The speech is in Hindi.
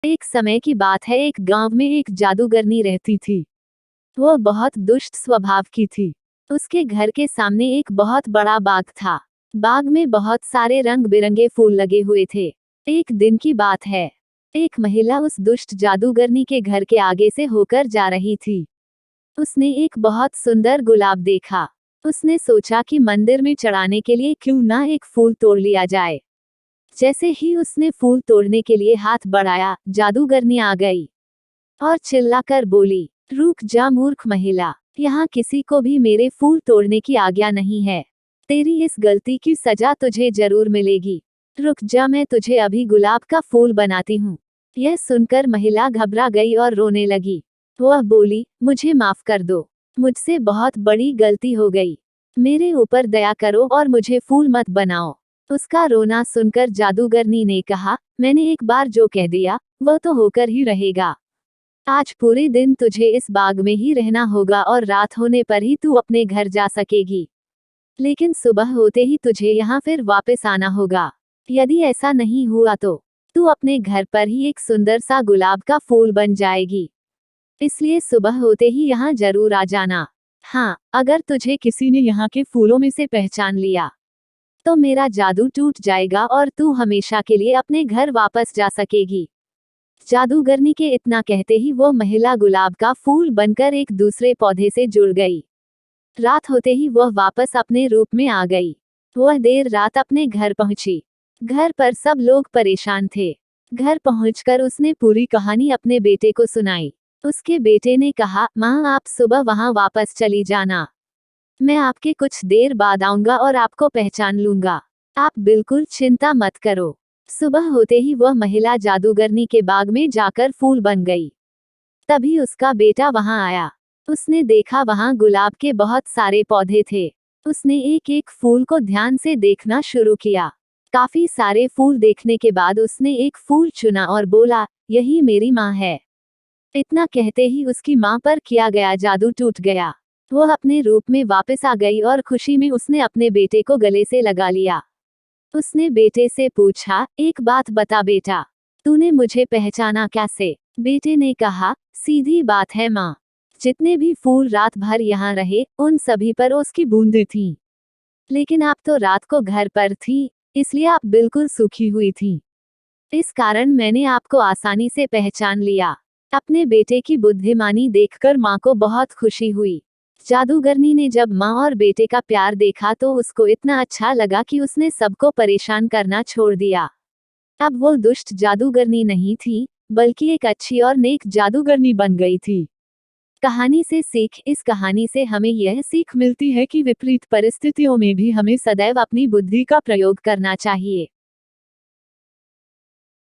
एक समय की बात है, एक गांव में एक जादूगरनी रहती थी। वह बहुत दुष्ट स्वभाव की थी। उसके घर के सामने एक बहुत बड़ा बाग था। बाग में बहुत सारे रंग बिरंगे फूल लगे हुए थे। एक दिन की बात है, एक महिला उस दुष्ट जादूगरनी के घर के आगे से होकर जा रही थी। उसने एक बहुत सुंदर गुलाब देखा। उसने सोचा कि मंदिर में चढ़ाने के लिए क्यों ना एक फूल तोड़ लिया जाए। जैसे ही उसने फूल तोड़ने के लिए हाथ बढ़ाया, जादूगरनी आ गई और चिल्लाकर बोली, रुक जा मूर्ख महिला, यहाँ किसी को भी मेरे फूल तोड़ने की आज्ञा नहीं है। तेरी इस गलती की सजा तुझे जरूर मिलेगी। रुक जा, मैं तुझे अभी गुलाब का फूल बनाती हूँ। यह सुनकर महिला घबरा गई और रोने लगी। वह बोली, मुझे माफ कर दो, मुझसे बहुत बड़ी गलती हो गई। मेरे ऊपर दया करो और मुझे फूल मत बनाओ। उसका रोना सुनकर जादूगरनी ने कहा, मैंने एक बार जो कह दिया वह तो होकर ही रहेगा। आज पूरे दिन तुझे इस बाग में ही रहना होगा और रात होने पर ही तू अपने घर जा सकेगी। लेकिन सुबह होते ही तुझे यहाँ फिर वापस आना होगा। यदि ऐसा नहीं हुआ तो तू अपने घर पर ही एक सुंदर सा गुलाब का फूल बन जाएगी। इसलिए सुबह होते ही यहाँ जरूर आ जाना। हाँ, अगर तुझे किसी ने यहाँ के फूलों में से पहचान लिया तो मेरा जादू टूट जाएगा और तू हमेशा के लिए अपने घर वापस जा सकेगी। जादूगरनी के इतना कहते ही वो महिला गुलाब का फूल बनकर एक दूसरे पौधे से जुड़ गई। रात होते ही वह वापस अपने रूप में आ गई। वह देर रात अपने घर पहुंची। घर पर सब लोग परेशान थे। घर पहुंचकर उसने पूरी कहानी अपने बेटे को सुनाई। उसके बेटे ने कहा, माँ आप सुबह वहां वापस चली जाना। मैं आपके कुछ देर बाद आऊंगा और आपको पहचान लूंगा। आप बिल्कुल चिंता मत करो। सुबह होते ही वह महिला जादूगरनी के बाग में जाकर फूल बन गई। तभी उसका बेटा वहां आया। उसने देखा वहां गुलाब के बहुत सारे पौधे थे। उसने एक एक फूल को ध्यान से देखना शुरू किया। काफी सारे फूल देखने के बाद उसने एक फूल चुना और बोला, यही मेरी माँ है। इतना कहते ही उसकी माँ पर किया गया जादू टूट गया। वह अपने रूप में वापस आ गई और खुशी में उसने अपने बेटे को गले से लगा लिया। उसने बेटे से पूछा, एक बात बता बेटा, तूने मुझे पहचाना कैसे? बेटे ने कहा, सीधी बात है माँ, जितने भी फूल रात भर यहाँ रहे उन सभी पर उसकी बूंदें थीं। लेकिन आप तो रात को घर पर थी, इसलिए आप बिल्कुल सूखी हुई थी। इस कारण मैंने आपको आसानी से पहचान लिया। अपने बेटे की बुद्धिमानी देखकर माँ को बहुत खुशी हुई। जादूगरनी ने जब माँ और बेटे का प्यार देखा तो उसको इतना अच्छा लगा कि उसने सबको परेशान करना छोड़ दिया। अब वो दुष्ट जादूगरनी नहीं थी, बल्कि एक अच्छी और नेक जादूगरनी बन गई थी। कहानी से सीख। इस कहानी से हमें यह सीख मिलती है कि विपरीत परिस्थितियों में भी हमें सदैव अपनी बुद्धि का प्रयोग करना चाहिए।